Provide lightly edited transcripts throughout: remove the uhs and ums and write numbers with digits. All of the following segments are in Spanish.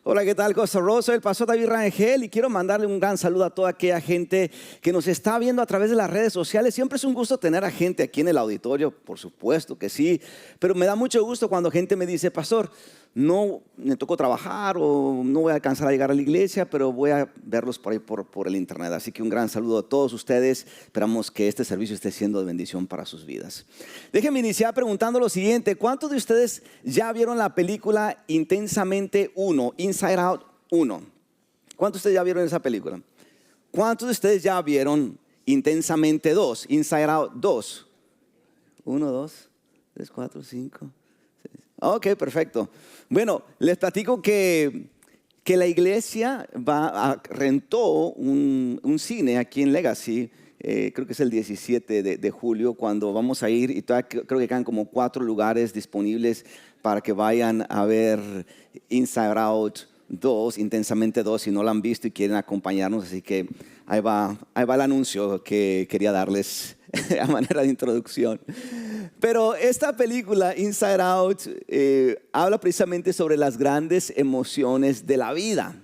Hola, ¿qué tal, Costa Rosa? Soy el pastor David Rangel y quiero mandarle un gran saludo a toda aquella gente que nos está viendo a través de las redes sociales. Siempre es un gusto tener a gente aquí en el auditorio, por supuesto que sí, pero me da mucho gusto cuando gente me dice, pastor, no me tocó trabajar o no voy a alcanzar a llegar a la iglesia, pero voy a verlos por ahí por el internet. Así que un gran saludo a todos ustedes. Esperamos que este servicio esté siendo de bendición para sus vidas. Déjenme iniciar preguntando lo siguiente: ¿cuántos de ustedes ya vieron la película Intensamente 1, Inside Out 1? ¿Cuántos de ustedes ya vieron esa película? ¿Cuántos de ustedes ya vieron Intensamente 2, Inside Out 2? 1, 2, 3, 4, 5. Ok, perfecto. Bueno, les platico que la iglesia rentó un cine aquí en Legacy. Creo que es el 17 de julio cuando vamos a ir, y todavía creo que quedan como 4 lugares disponibles para que vayan a ver Inside Out 2, Intensamente 2, si no la han visto y quieren acompañarnos. Así que ahí va el anuncio que quería darles a manera de introducción. Pero esta película, Inside Out, habla precisamente sobre las grandes emociones de la vida.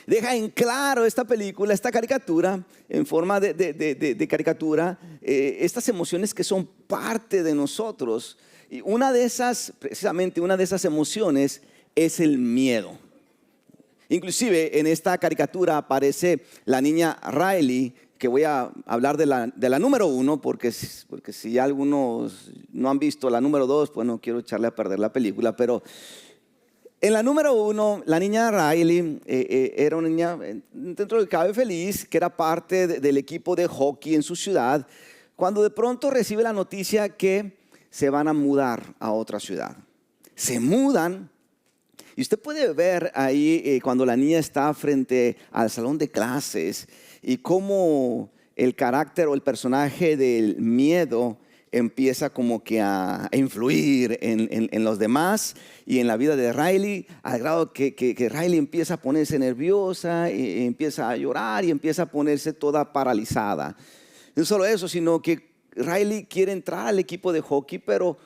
Deja en claro esta película, esta caricatura, en forma de caricatura, estas emociones que son parte de nosotros. Y precisamente una de esas emociones es el miedo. Inclusive en esta caricatura aparece la niña Riley, que voy a hablar de la número 1, porque si algunos no han visto la número 2, pues no quiero echarle a perder la película. Pero en la número 1, la niña Riley era una niña dentro de cabe feliz, que era parte del equipo de hockey en su ciudad, cuando de pronto recibe la noticia que se van a mudar a otra ciudad. Se mudan. Y usted puede ver ahí cuando la niña está frente al salón de clases y cómo el carácter o el personaje del miedo empieza como que a influir en los demás y en la vida de Riley, al grado que Riley empieza a ponerse nerviosa, y empieza a llorar y empieza a ponerse toda paralizada. No solo eso, sino que Riley quiere entrar al equipo de hockey, pero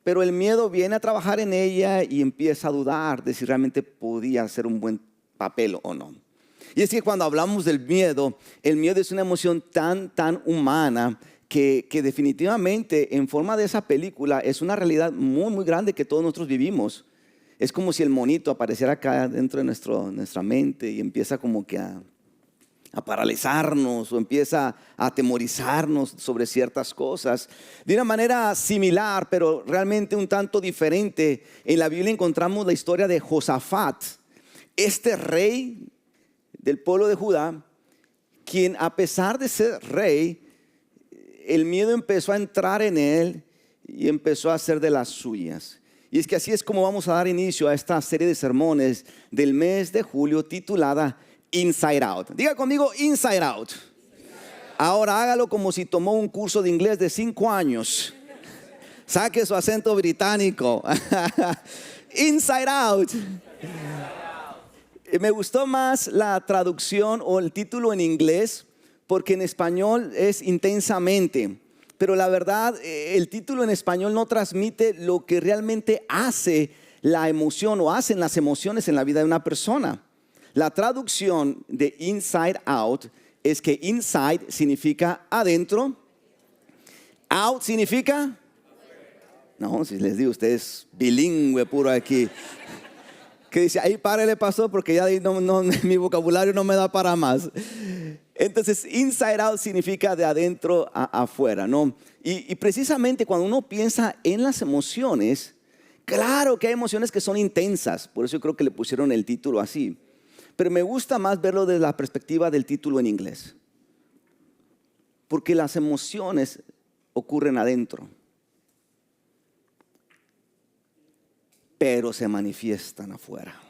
el miedo viene a trabajar en ella y empieza a dudar de si realmente podía hacer un buen papel o no. Y es que cuando hablamos del miedo, el miedo es una emoción tan humana que definitivamente en forma de esa película es una realidad muy grande que todos nosotros vivimos. Es como si el monito apareciera acá dentro de nuestra mente y empieza como que a paralizarnos o empieza a atemorizarnos sobre ciertas cosas. De una manera similar, pero realmente un tanto diferente, en la Biblia encontramos la historia de Josafat, este rey del pueblo de Judá, quien a pesar de ser rey, el miedo empezó a entrar en él y empezó a hacer de las suyas. Y es que así es como vamos a dar inicio a esta serie de sermones del mes de julio titulada Inside Out. Diga conmigo, Inside Out. Ahora hágalo como si tomó un curso de inglés de 5 años. Saque su acento británico. Inside Out. Me gustó más la traducción o el título en inglés, porque en español es Intensamente. Pero la verdad, el título en español no transmite lo que realmente hace la emoción o hacen las emociones en la vida de una persona. La traducción de Inside Out es que inside significa adentro, out significa, no, si les digo, usted es bilingüe puro aquí, que dice, ahí párele, pastor, porque ya mi vocabulario no me da para más. Entonces, inside out significa de adentro a afuera, ¿no? Y precisamente cuando uno piensa en las emociones, claro que hay emociones que son intensas, por eso yo creo que le pusieron el título así. Pero me gusta más verlo desde la perspectiva del título en inglés, porque las emociones ocurren adentro, pero se manifiestan afuera.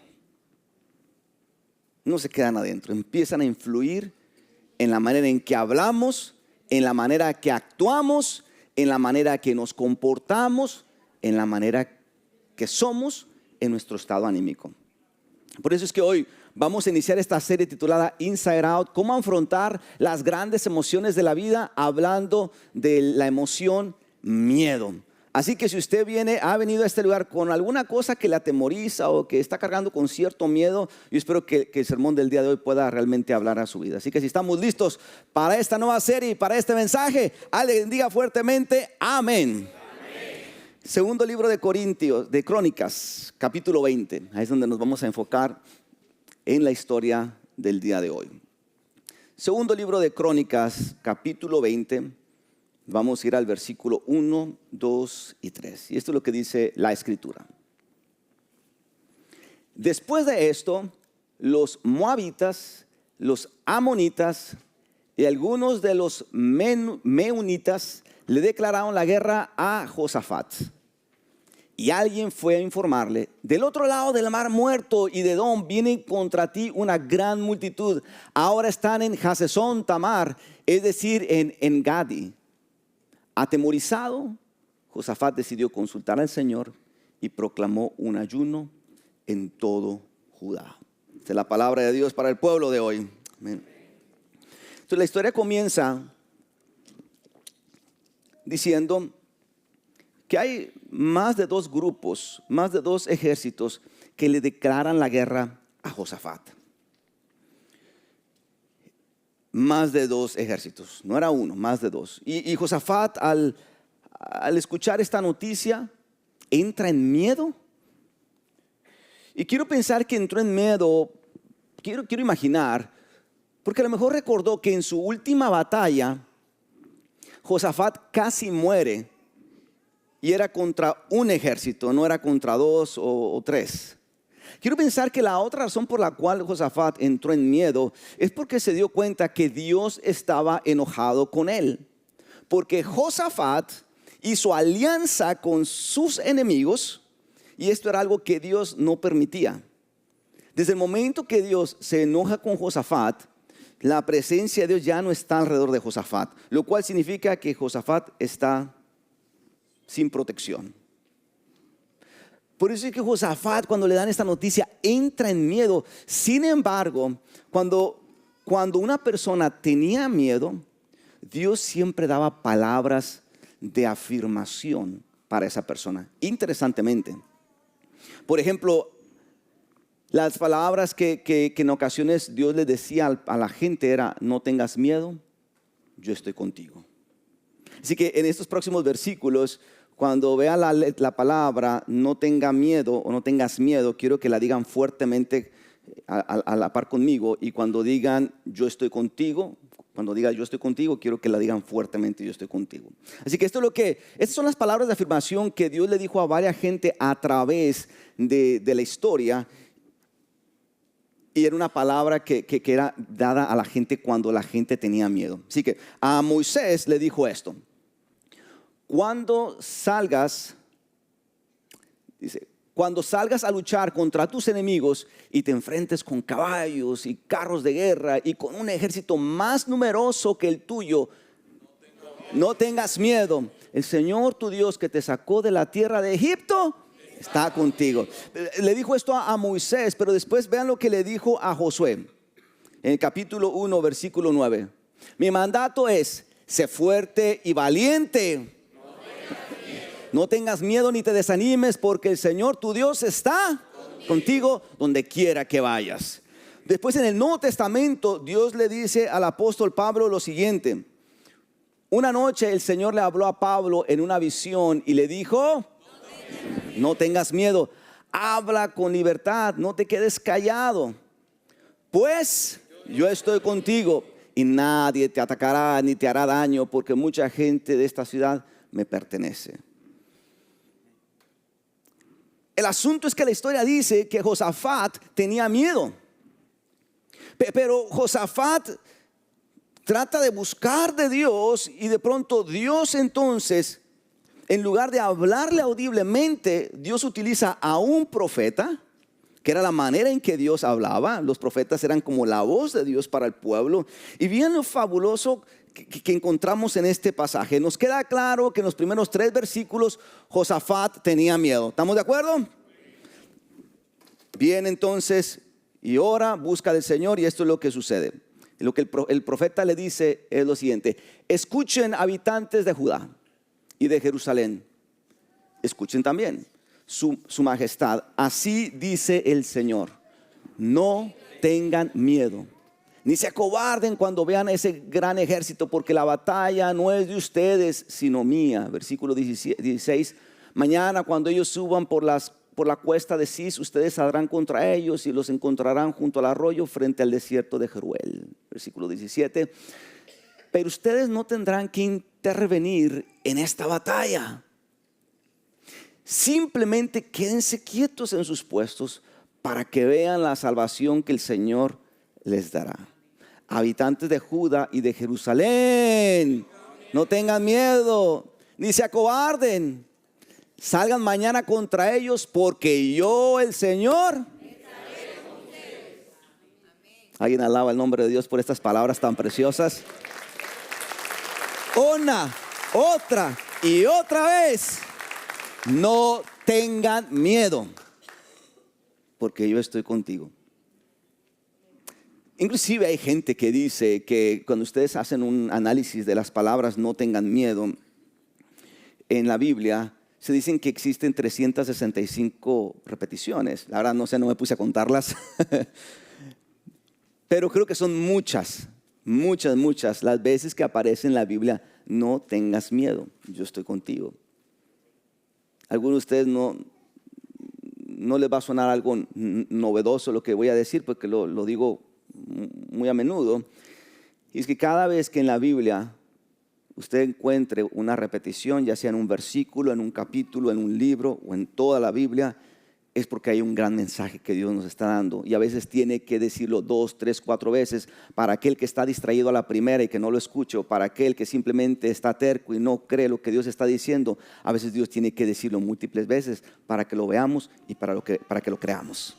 No se quedan adentro, empiezan a influir en la manera en que hablamos, en la manera que actuamos, en la manera que nos comportamos, en la manera que somos, en nuestro estado anímico. Por eso es que hoy vamos a iniciar esta serie titulada Inside Out, cómo afrontar las grandes emociones de la vida, hablando de la emoción miedo. Así que si usted ha venido a este lugar con alguna cosa que le atemoriza o que está cargando con cierto miedo, yo espero que el sermón del día de hoy pueda realmente hablar a su vida. Así que si estamos listos para esta nueva serie y para este mensaje, alguien diga fuertemente amén. Segundo libro de Corintios, de Crónicas, capítulo 20. Ahí es donde nos vamos a enfocar en la historia del día de hoy. Segundo libro de Crónicas, capítulo 20. Vamos a ir al versículo 1, 2 y 3. Y esto es lo que dice la Escritura. Después de esto, los moabitas, los amonitas y algunos de los meunitas le declararon la guerra a Josafat. Y alguien fue a informarle: del otro lado del mar Muerto y de Edom viene contra ti una gran multitud. Ahora están en Hasezón Tamar, es decir, en Engadi. Atemorizado, Josafat decidió consultar al Señor y proclamó un ayuno en todo Judá. Esta es la palabra de Dios para el pueblo de hoy. Amén. Entonces la historia comienza diciendo que hay más de dos grupos, más de dos ejércitos que le declaran la guerra a Josafat. Más de dos ejércitos, no era uno, más de dos. Y Josafat al escuchar esta noticia entra en miedo. Y quiero pensar que entró en miedo, quiero imaginar, porque a lo mejor recordó que en su última batalla Josafat casi muere y era contra un ejército, no era contra dos o tres. Quiero pensar que la otra razón por la cual Josafat entró en miedo es porque se dio cuenta que Dios estaba enojado con él. Porque Josafat hizo alianza con sus enemigos y esto era algo que Dios no permitía. Desde el momento que Dios se enoja con Josafat, la presencia de Dios ya no está alrededor de Josafat, lo cual significa que Josafat está sin protección. Por eso es que Josafat, cuando le dan esta noticia, entra en miedo. Sin embargo, cuando una persona tenía miedo, Dios siempre daba palabras de afirmación para esa persona. Interesantemente, por ejemplo, las palabras que en ocasiones Dios le decía a la gente era: no tengas miedo, yo estoy contigo. Así que en estos próximos versículos, cuando vea la palabra no tenga miedo o no tengas miedo, quiero que la digan fuertemente a la par conmigo. Y cuando digan yo estoy contigo, quiero que la digan fuertemente: yo estoy contigo. Así que estas son las palabras de afirmación que Dios le dijo a varias gente a través de la historia. Y era una palabra que era dada a la gente cuando la gente tenía miedo. Así que a Moisés le dijo esto: cuando salgas a luchar contra tus enemigos y te enfrentes con caballos y carros de guerra y con un ejército más numeroso que el tuyo, no tengas miedo. El Señor tu Dios, que te sacó de la tierra de Egipto, está contigo. Le dijo esto a Moisés, pero después vean lo que le dijo a Josué en el capítulo 1, versículo 9. Mi mandato es: sé fuerte y valiente. No tengas miedo ni te desanimes, porque el Señor tu Dios está contigo donde quiera que vayas. Después en el Nuevo Testamento Dios le dice al apóstol Pablo lo siguiente: una noche el Señor le habló a Pablo en una visión y le dijo: no tengas miedo, habla con libertad, no te quedes callado, pues yo estoy contigo y nadie te atacará ni te hará daño, porque mucha gente de esta ciudad me pertenece. El asunto es que la historia dice que Josafat tenía miedo, pero Josafat trata de buscar de Dios y de pronto Dios entonces, en lugar de hablarle audiblemente, Dios utiliza a un profeta, que era la manera en que Dios hablaba. Los profetas eran como la voz de Dios para el pueblo. Y bien lo fabuloso que encontramos en este pasaje. Nos queda claro que en los primeros 3 versículos Josafat tenía miedo. ¿Estamos de acuerdo? Bien, entonces, y ora, busca del Señor, y esto es lo que sucede. Lo que el profeta le dice es lo siguiente: escuchen, habitantes de Judá y de Jerusalén, escuchen también, su majestad, así dice el Señor, no tengan miedo, ni se acobarden cuando vean ese gran ejército, porque la batalla no es de ustedes, sino mía. Versículo 16, mañana cuando ellos suban por la cuesta de Cis, ustedes saldrán contra ellos y los encontrarán junto al arroyo frente al desierto de Jeruel. Versículo 17, pero ustedes no tendrán que intervenir en esta batalla. Simplemente quédense quietos en sus puestos para que vean la salvación que el Señor les dará. Habitantes de Judá y de Jerusalén, no tengan miedo, ni se acobarden. Salgan mañana contra ellos, porque yo, el Señor, estaré con ustedes. Alguien alaba el nombre de Dios por estas palabras tan preciosas. Una, otra y otra vez. No tengan miedo, porque yo estoy contigo. Inclusive hay gente que dice que cuando ustedes hacen un análisis de las palabras no tengan miedo en la Biblia, se dicen que existen 365 repeticiones. La verdad no sé, no me puse a contarlas. Pero creo que son muchas las veces que aparece en la Biblia, no tengas miedo, yo estoy contigo. Algunos de ustedes no les va a sonar algo novedoso lo que voy a decir, porque lo digo muy a menudo. Y es que cada vez que en la Biblia usted encuentre una repetición, ya sea en un versículo, en un capítulo, en un libro o en toda la Biblia, es porque hay un gran mensaje que Dios nos está dando. Y a veces tiene que decirlo 2, 3, 4 veces para aquel que está distraído a la primera y que no lo escuche, o para aquel que simplemente está terco y no cree lo que Dios está diciendo. A veces Dios tiene que decirlo múltiples veces para que lo veamos y para que lo creamos.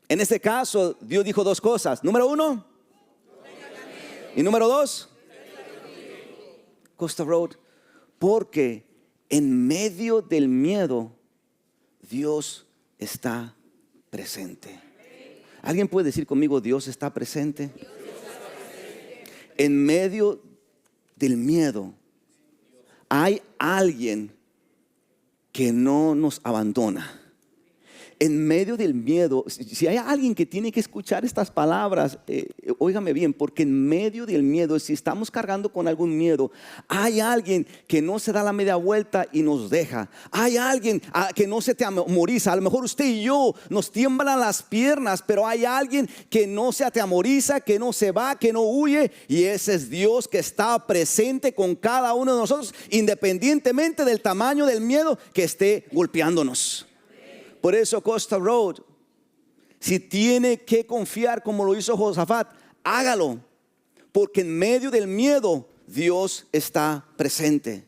En este caso, Dios dijo 2 cosas. Número 1, y número 2, Costa Road, porque en medio del miedo Dios está presente. ¿Alguien puede decir conmigo, Dios está presente? En medio del miedo hay alguien que no nos abandona. En medio del miedo, si hay alguien que tiene que escuchar estas palabras, óigame bien, porque en medio del miedo, si estamos cargando con algún miedo, hay alguien que no se da la media vuelta y nos deja. Hay alguien que no se te atemoriza. A lo mejor usted y yo nos tiemblan las piernas, pero hay alguien que no se atemoriza, que no se va, que no huye, y ese es Dios, que está presente con cada uno de nosotros, independientemente del tamaño del miedo que esté golpeándonos. Por eso, Costa Road, si tiene que confiar como lo hizo Josafat, hágalo, porque en medio del miedo Dios está presente.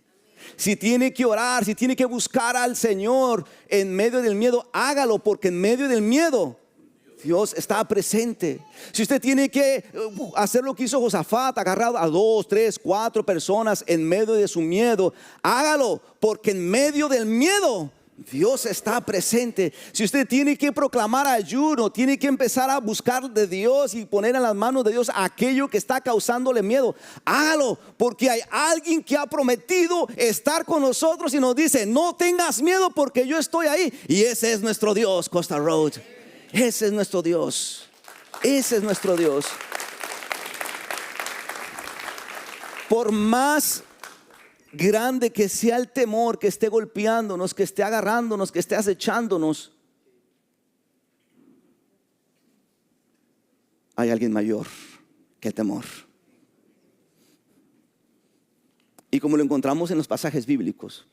Si tiene que orar, si tiene que buscar al Señor en medio del miedo, hágalo, porque en medio del miedo Dios está presente. Si usted tiene que hacer lo que hizo Josafat, agarrar a 2, 3, 4 personas en medio de su miedo, hágalo, porque en medio del miedo Dios está presente. Si usted tiene que proclamar ayuno, tiene que empezar a buscar de Dios y poner en las manos de Dios aquello que está causándole miedo, hágalo, porque hay alguien que ha prometido estar con nosotros y nos dice, no tengas miedo porque yo estoy ahí. Y ese es nuestro Dios, Costa Road. Ese es nuestro Dios. Ese es nuestro Dios. Por más grande que sea el temor que esté golpeándonos, que esté agarrándonos, que esté acechándonos, hay alguien mayor que el temor. Y como lo encontramos en los pasajes bíblicos,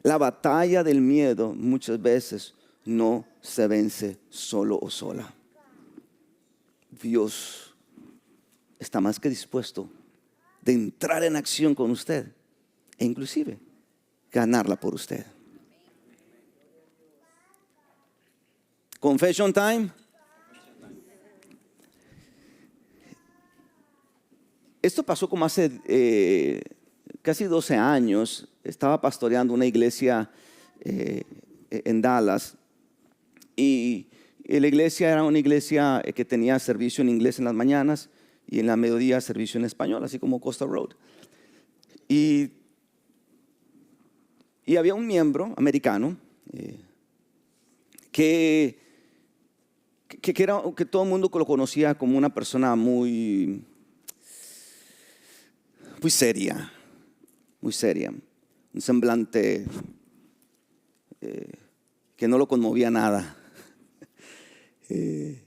la batalla del miedo muchas veces no se vence solo o sola. Dios está más que dispuesto de entrar en acción con usted e inclusive ganarla por usted. Confession time. Esto pasó como hace casi 12 años. Estaba pastoreando una iglesia en Dallas, y la iglesia era una iglesia que tenía servicio en inglés en las mañanas y en la mediodía servicio en español, así como Costa Road. Y Y había un miembro americano que todo el mundo lo conocía como una persona muy seria, muy seria. Un semblante que no lo conmovía nada. Y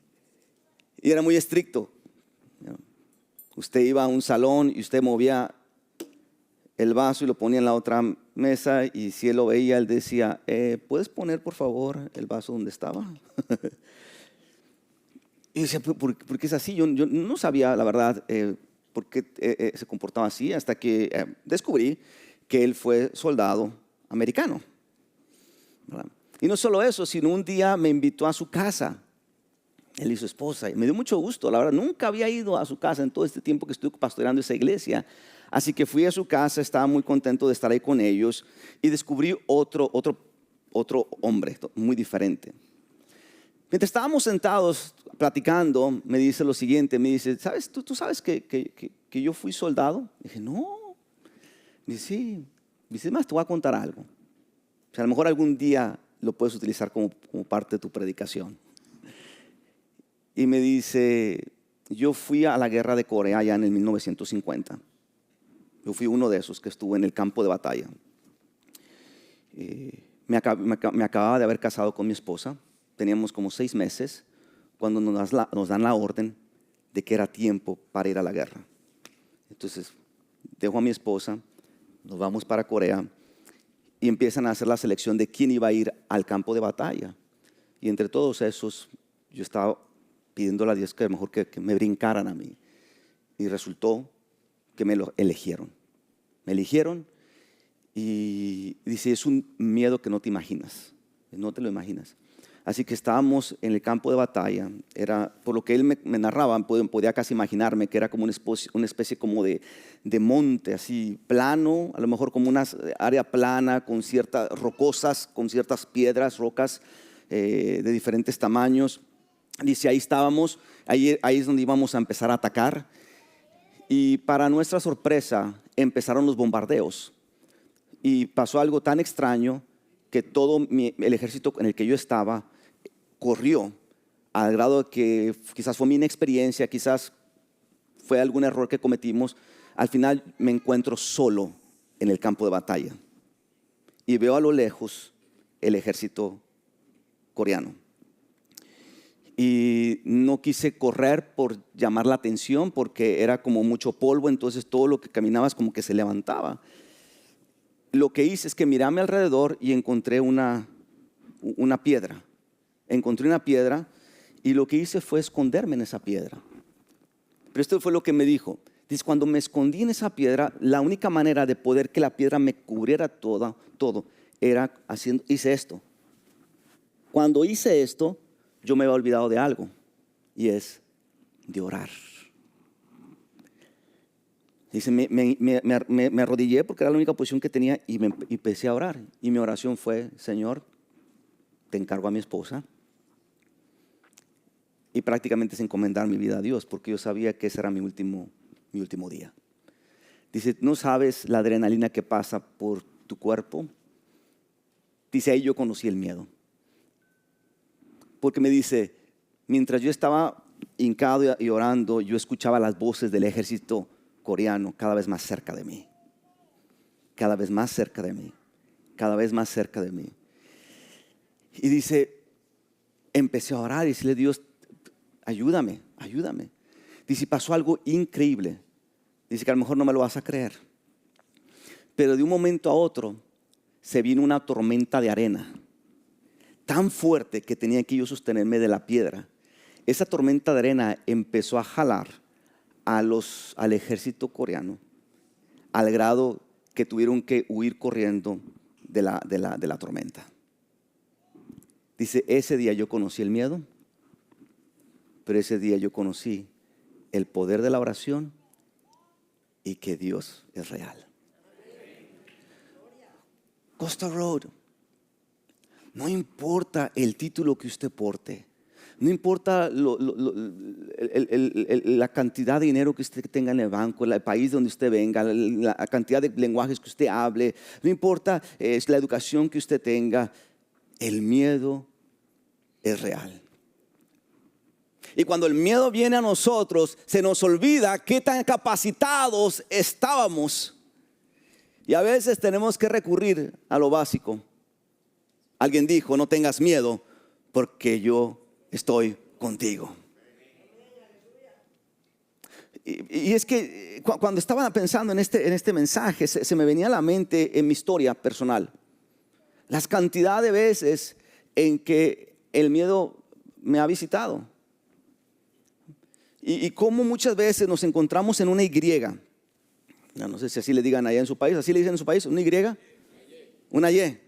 era muy estricto. Usted iba a un salón y usted movía el vaso y lo ponía en la otra mesa, y si él lo veía, él decía, ¿puedes poner por favor el vaso donde estaba? Y decía, ¿por qué es así? Yo no sabía, la verdad, por qué se comportaba así, hasta que descubrí que él fue soldado americano, ¿verdad? Y no solo eso, sino un día me invitó a su casa, él y su esposa, y me dio mucho gusto. La verdad, nunca había ido a su casa en todo este tiempo que estuve pastoreando esa iglesia. Así que fui a su casa, estaba muy contento de estar ahí con ellos, y descubrí otro hombre muy diferente. Mientras estábamos sentados platicando, me dice lo siguiente, me dice, ¿sabes? ¿Tú sabes que yo fui soldado? Dije, no. Me dice, sí. Me dice, más te voy a contar algo. O sea, a lo mejor algún día lo puedes utilizar como parte de tu predicación. Y me dice, yo fui a la guerra de Corea ya en el 1950. Yo fui uno de esos que estuvo en el campo de batalla. Me acababa de haber casado con mi esposa. Teníamos como 6 meses cuando nos dan la orden de que era tiempo para ir a la guerra. Entonces, dejo a mi esposa, nos vamos para Corea y empiezan a hacer la selección de quién iba a ir al campo de batalla. Y entre todos esos, yo estaba pidiéndole a Dios que mejor que me brincaran a mí. Y resultó que me lo eligieron. Me eligieron, y dice, es un miedo que no te imaginas. No te lo imaginas. Así que estábamos en el campo de batalla. Era, por lo que él me narraba, podía casi imaginarme que era como una especie como de monte, así plano, a lo mejor como una área plana con ciertas rocosas, con ciertas piedras, rocas de diferentes tamaños. Dice, ahí estábamos, ahí es donde íbamos a empezar a atacar. Y para nuestra sorpresa empezaron los bombardeos. Y pasó algo tan extraño que todo el ejército en el que yo estaba corrió, al grado de que quizás fue mi inexperiencia, quizás fue algún error que cometimos. Al final me encuentro solo en el campo de batalla y veo a lo lejos el ejército coreano. Y no quise correr por llamar la atención, porque era como mucho polvo, entonces todo lo que caminabas como que se levantaba. Lo que hice es que miré a mi alrededor y encontré una piedra. Encontré una piedra y lo que hice fue esconderme en esa piedra. Pero esto fue lo que me dijo. Dice, cuando me escondí en esa piedra, la única manera de poder que la piedra me cubriera todo era hice esto. Cuando hice esto, yo me había olvidado de algo, y es de orar. Dice, me arrodillé porque era la única posición que tenía, y empecé a orar. Y mi oración fue, Señor, te encargo a mi esposa. Y prácticamente es encomendar mi vida a Dios, porque yo sabía que ese era mi último día. Dice, no sabes la adrenalina que pasa por tu cuerpo. Dice, ahí yo conocí el miedo. Porque me dice, mientras yo estaba hincado y orando, yo escuchaba las voces del ejército coreano cada vez más cerca de mí. Cada vez más cerca de mí. Cada vez más cerca de mí. Y dice, empecé a orar y decirle, Dios, ayúdame. Dice, pasó algo increíble. Dice que a lo mejor no me lo vas a creer, pero de un momento a otro se vino una tormenta de arena tan fuerte que tenía que yo sostenerme de la piedra. Esa tormenta de arena empezó a jalar al ejército coreano, al grado que tuvieron que huir corriendo de la tormenta. Dice, ese día yo conocí el miedo, pero ese día yo conocí el poder de la oración y que Dios es real. Costa Road, no importa el título que usted porte, No importa la cantidad de dinero que usted tenga en el banco, el país donde usted venga, la cantidad de lenguajes que usted hable, no importa la educación que usted tenga, el miedo es real. Y cuando el miedo viene a nosotros, se nos olvida qué tan capacitados estábamos. Y a veces tenemos que recurrir a lo básico. Alguien dijo, no tengas miedo porque yo estoy contigo. Y es que cuando estaba pensando en este mensaje, se me venía a la mente en mi historia personal las cantidad de veces en que el miedo me ha visitado. Y cómo muchas veces nos encontramos en una Y. No sé si así le digan allá en su país. ¿Así le dicen en su país? ¿Una Y? Una Y.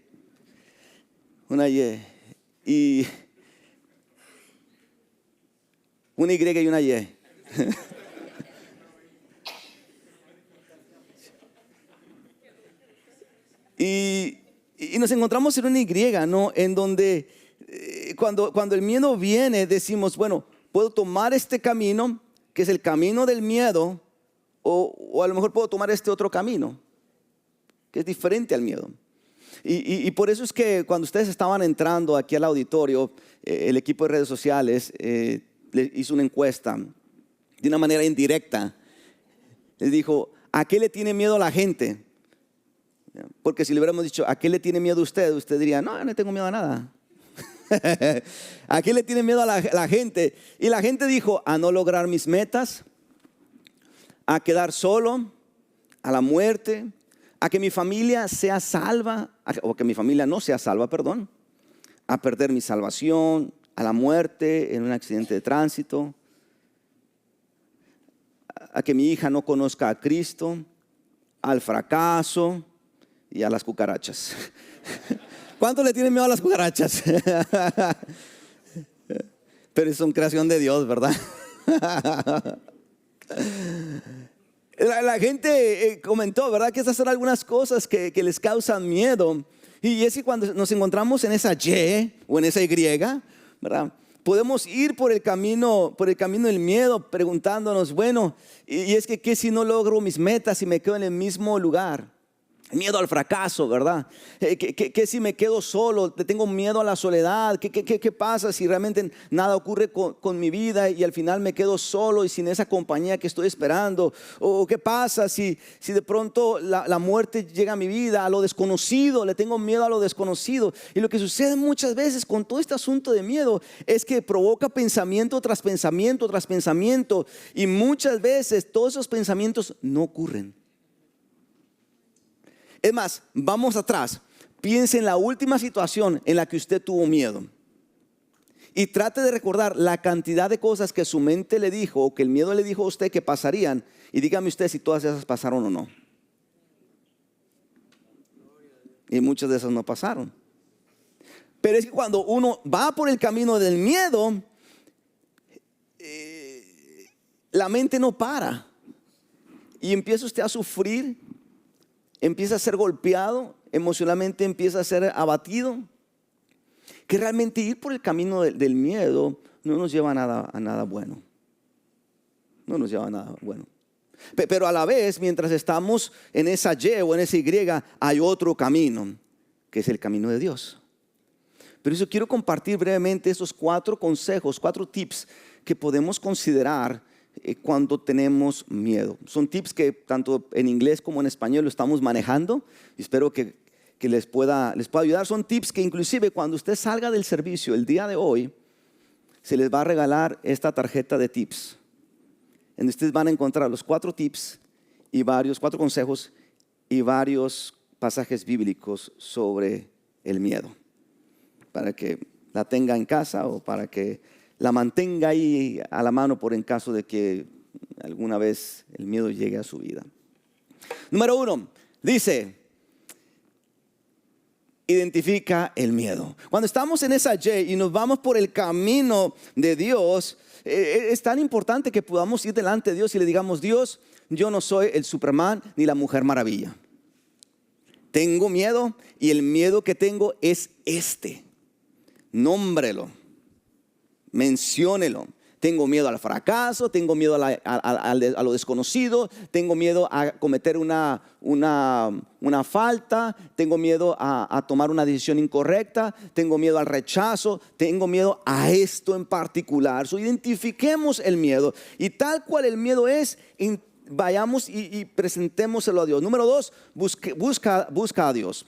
Una Y. Y una Y y una Y. Y nos encontramos en una Y, ¿no? En donde cuando el miedo viene, decimos, bueno, puedo tomar este camino, que es el camino del miedo, o a lo mejor puedo tomar este otro camino, que es diferente al miedo. Y por eso es que cuando ustedes estaban entrando aquí al auditorio, el equipo de redes sociales le hizo una encuesta de una manera indirecta. Les dijo, ¿a qué le tiene miedo la gente? Porque si le hubiéramos dicho, ¿a qué le tiene miedo usted? Usted diría, no, no tengo miedo a nada. ¿A qué le tiene miedo a la gente? Y la gente dijo, a no lograr mis metas, a quedar solo, a la muerte, a que mi familia sea salva, o que mi familia no sea salva, perdón, a perder mi salvación, a la muerte en un accidente de tránsito, a que mi hija no conozca a Cristo, al fracaso y a las cucarachas. ¿Cuánto le tienen miedo a las cucarachas? Pero son creación de Dios, ¿verdad? La gente comentó, ¿verdad? Que estas son algunas cosas que les causan miedo. Y es que cuando nos encontramos en esa Y o en esa Y, ¿verdad? Podemos ir por el camino del miedo preguntándonos, bueno, y es que ¿qué si no logro mis metas y me quedo en el mismo lugar? Miedo al fracaso, ¿verdad? ¿Qué si me quedo solo? Tengo miedo a la soledad. ¿Qué pasa si realmente nada ocurre con mi vida y al final me quedo solo y sin esa compañía que estoy esperando? ¿O qué pasa si de pronto la muerte llega a mi vida, a lo desconocido? Le tengo miedo a lo desconocido. Y lo que sucede muchas veces con todo este asunto de miedo es que provoca pensamiento tras pensamiento tras pensamiento. Y muchas veces todos esos pensamientos no ocurren. Es más, vamos atrás. Piense en la última situación en la que usted tuvo miedo. Y trate de recordar la cantidad de cosas que su mente le dijo o que el miedo le dijo a usted que pasarían. Y dígame usted si todas esas pasaron o no. Y muchas de esas no pasaron. Pero es que cuando uno va por el camino del miedo, la mente no para. Y empieza usted a sufrir. Empieza a ser golpeado, emocionalmente empieza a ser abatido. Que realmente ir por el camino del miedo no nos lleva a nada bueno. No nos lleva a nada bueno. Pero a la vez, mientras estamos en esa Y o en esa Y, hay otro camino, que es el camino de Dios. Pero eso quiero compartir brevemente esos 4 consejos, 4 tips que podemos considerar cuando tenemos miedo. Son tips que tanto en inglés como en español lo estamos manejando y espero que les pueda ayudar. Son tips que inclusive cuando usted salga del servicio el día de hoy, se les va a regalar esta tarjeta de tips, en donde ustedes van a encontrar los 4 tips y 4 consejos y varios pasajes bíblicos sobre el miedo, para que la tenga en casa o para que la mantenga ahí a la mano por en caso de que alguna vez el miedo llegue a su vida. Número 1, dice, identifica el miedo. Cuando estamos en esa Y y nos vamos por el camino de Dios, es tan importante que podamos ir delante de Dios y le digamos, Dios, yo no soy el Superman ni la Mujer Maravilla. Tengo miedo y el miedo que tengo es este. Nómbrelo. Menciónelo. Tengo miedo al fracaso, tengo miedo a lo desconocido, tengo miedo a cometer una falta, tengo miedo a tomar una decisión incorrecta, tengo miedo al rechazo, tengo miedo a esto en particular. Identifiquemos el miedo y tal cual el miedo es, vayamos y presentémoselo a Dios. Número 2, busca a Dios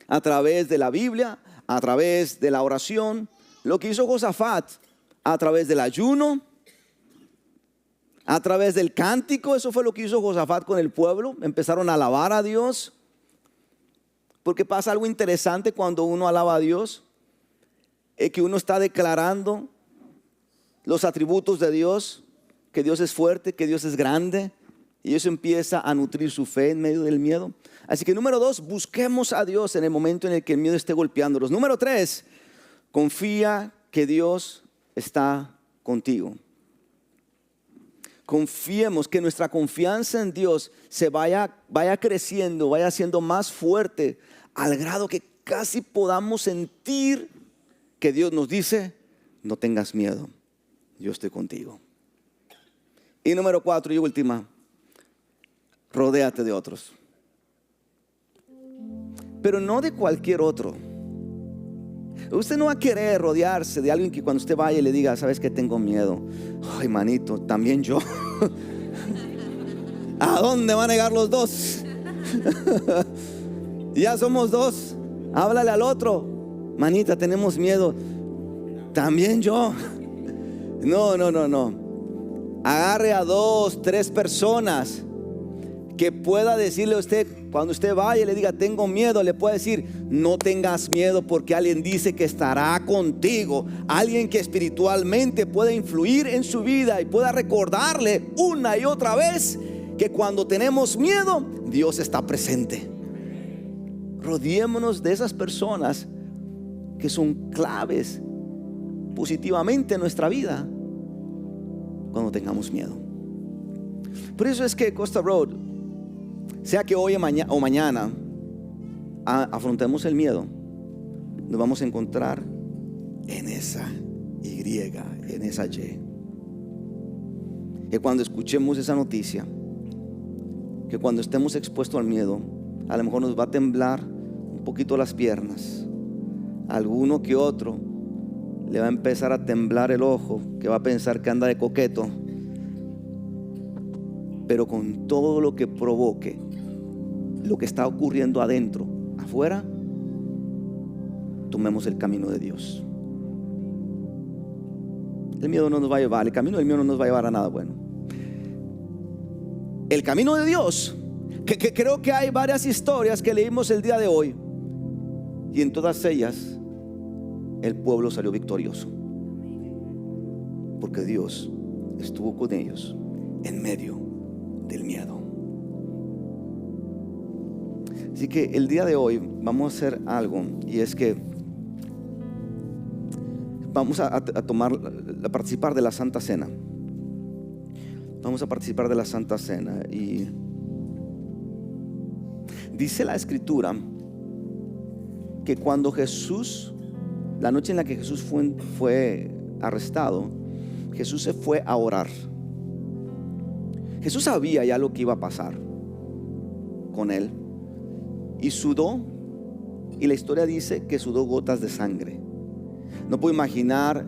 a través de la Biblia, a través de la oración. Lo que hizo Josafat, a través del ayuno, a través del cántico. Eso fue lo que hizo Josafat con el pueblo. Empezaron a alabar a Dios. Porque pasa algo interesante cuando uno alaba a Dios, es que uno está declarando los atributos de Dios, que Dios es fuerte, que Dios es grande, y eso empieza a nutrir su fe en medio del miedo. Así que número 2, busquemos a Dios en el momento en el que el miedo esté golpeándolos. Número 3, confía que Dios está contigo. Confiemos, que nuestra confianza en Dios se vaya creciendo, vaya siendo más fuerte, al grado que casi podamos sentir que Dios nos dice: no tengas miedo, yo estoy contigo. Y número 4 y última, rodéate de otros, pero no de cualquier otro. Usted no va a querer rodearse de alguien que cuando usted vaya y le diga: ¿sabes qué? Tengo miedo. Ay, manito, también yo. ¿A dónde van a llegar los dos? Ya somos dos. Háblale al otro: manita, tenemos miedo. También yo. No. Agarre a 2, 3 personas que pueda decirle a usted, cuando usted vaya y le diga: tengo miedo, le puede decir: no tengas miedo, porque alguien dice que estará contigo. Alguien que espiritualmente puede influir en su vida y pueda recordarle una y otra vez que cuando tenemos miedo, Dios está presente. Rodeémonos de esas personas que son claves positivamente en nuestra vida cuando tengamos miedo. Por eso es que Costa Road, sea que hoy o mañana afrontemos el miedo, nos vamos a encontrar en esa Y, en esa Y. Que cuando escuchemos esa noticia, que cuando estemos expuestos al miedo, a lo mejor nos va a temblar un poquito las piernas. Alguno que otro le va a empezar a temblar el ojo, que va a pensar que anda de coqueto. Pero con todo lo que provoque, lo que está ocurriendo adentro, afuera, tomemos el camino de Dios. El miedo no nos va a llevar, el camino del miedo no nos va a llevar a nada bueno. El camino de Dios, que creo que hay varias historias que leímos el día de hoy, y en todas ellas el pueblo salió victorioso, porque Dios estuvo con ellos en medio del miedo. Así que el día de hoy vamos a hacer algo, y es que vamos a participar de la Santa Cena. Vamos a participar de la Santa Cena. Y dice la Escritura que cuando Jesús, la noche en la que Jesús fue arrestado, Jesús se fue a orar. Jesús sabía ya lo que iba a pasar con él, y sudó, y la historia dice que sudó gotas de sangre. No puedo imaginar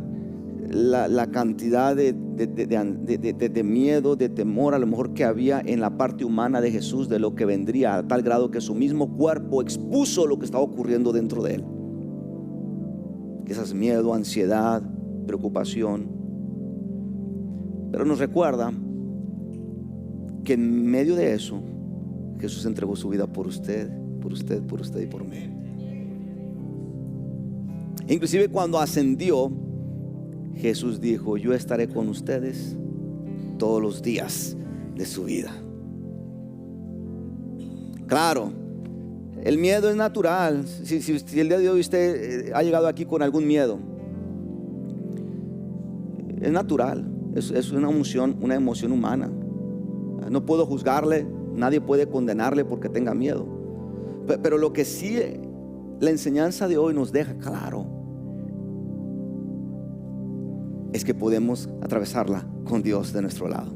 la cantidad de miedo, de temor a lo mejor que había en la parte humana de Jesús, de lo que vendría, a tal grado que su mismo cuerpo expuso lo que estaba ocurriendo dentro de él. Quizás miedo, ansiedad, preocupación. Pero nos recuerda que en medio de eso Jesús entregó su vida por usted, por usted, por usted y por mí. Inclusive cuando ascendió, Jesús dijo: yo estaré con ustedes todos los días de su vida. Claro, el miedo es natural. Si el día de hoy usted ha llegado aquí con algún miedo, es natural, es una emoción humana. No puedo juzgarle, nadie puede condenarle porque tenga miedo. Pero lo que sí la enseñanza de hoy nos deja claro es que podemos atravesarla con Dios de nuestro lado.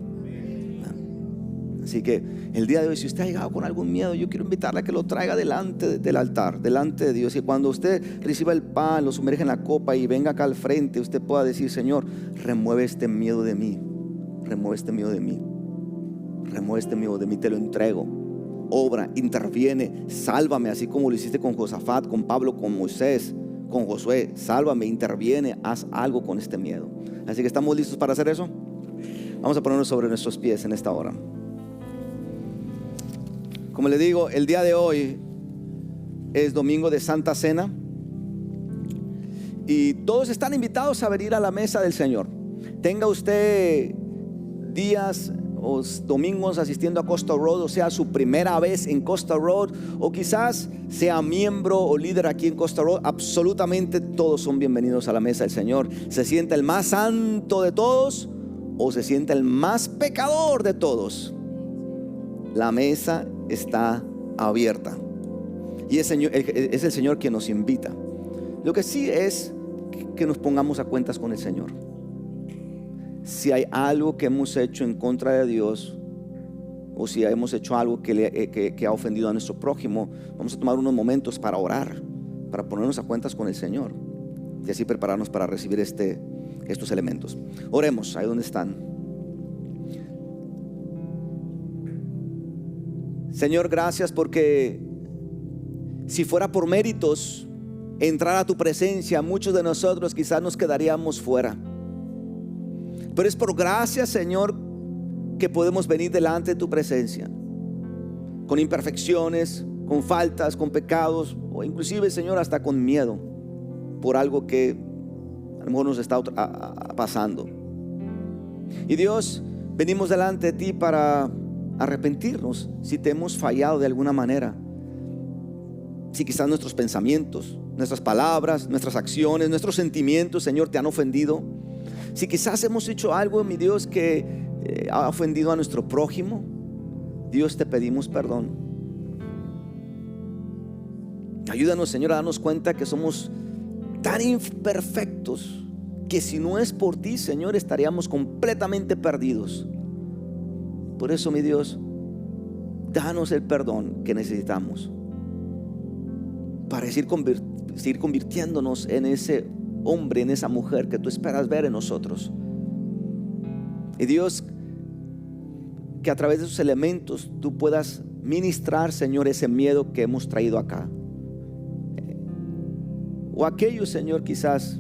Así que el día de hoy, si usted ha llegado con algún miedo, yo quiero invitarle a que lo traiga delante del altar, delante de Dios. Y cuando usted reciba el pan, lo sumerge en la copa y venga acá al frente, usted pueda decir: Señor, remueve este miedo de mí. Remueve este miedo de mí. Remueve este miedo de mí, te lo entrego. Obra, interviene, sálvame, así como lo hiciste con Josafat, con Pablo, con Moisés, con Josué. Sálvame, interviene, haz algo con este miedo. Así que ¿estamos listos para hacer eso? Vamos a ponernos sobre nuestros pies en esta hora. Como le digo, el día de hoy es domingo de Santa Cena y todos están invitados a venir a la mesa del Señor. Tenga usted días o domingos asistiendo a Costa Road, o sea, su primera vez en Costa Road, o quizás sea miembro o líder aquí en Costa Road, absolutamente todos son bienvenidos a la mesa del Señor. Se sienta el más santo de todos o se sienta el más pecador de todos, la mesa está abierta y es el Señor quien nos invita. Lo que sí es que nos pongamos a cuentas con el Señor. Si hay algo que hemos hecho en contra de Dios, o si hemos hecho algo que ha ofendido a nuestro prójimo, vamos a tomar unos momentos para orar, para ponernos a cuentas con el Señor y así prepararnos para recibir estos elementos. Oremos ahí donde están. Señor, gracias porque si fuera por méritos entrar a tu presencia, muchos de nosotros quizás nos quedaríamos fuera. Pero es por gracia, Señor, que podemos venir delante de tu presencia, con imperfecciones, con faltas, con pecados, o inclusive, Señor, hasta con miedo por algo que a lo mejor nos está pasando. Y Dios, venimos delante de ti para arrepentirnos si te hemos fallado de alguna manera. Si quizás nuestros pensamientos, nuestras palabras, nuestras acciones, nuestros sentimientos, Señor, te han ofendido. Si quizás hemos hecho algo, mi Dios, que ha ofendido a nuestro prójimo, Dios, te pedimos perdón. Ayúdanos, Señor, a darnos cuenta que somos tan imperfectos que si no es por ti, Señor, estaríamos completamente perdidos. Por eso, mi Dios, danos el perdón que necesitamos para seguir convirtiéndonos en ese hombre, en esa mujer que tú esperas ver en nosotros. Y Dios, que a través de esos elementos tú puedas ministrar, Señor, ese miedo que hemos traído acá, o aquello, Señor, quizás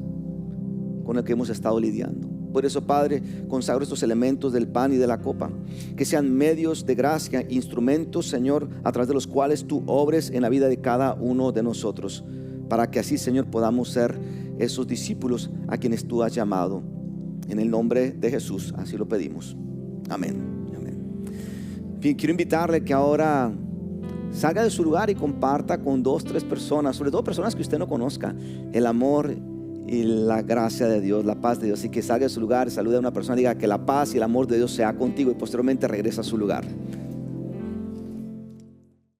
con el que hemos estado lidiando. Por eso, Padre, consagro estos elementos del pan y de la copa, que sean medios de gracia, instrumentos, Señor, a través de los cuales tú obres en la vida de cada uno de nosotros, para que así, Señor, podamos ser esos discípulos a quienes tú has llamado. En el nombre de Jesús, así lo pedimos. Amén. Amén. Bien, quiero invitarle que ahora salga de su lugar y comparta con 2, 3 personas, sobre todo personas que usted no conozca, el amor y la gracia de Dios, la paz de Dios. Así que salga de su lugar, salude a una persona, diga que la paz y el amor de Dios sea contigo, y posteriormente regresa a su lugar.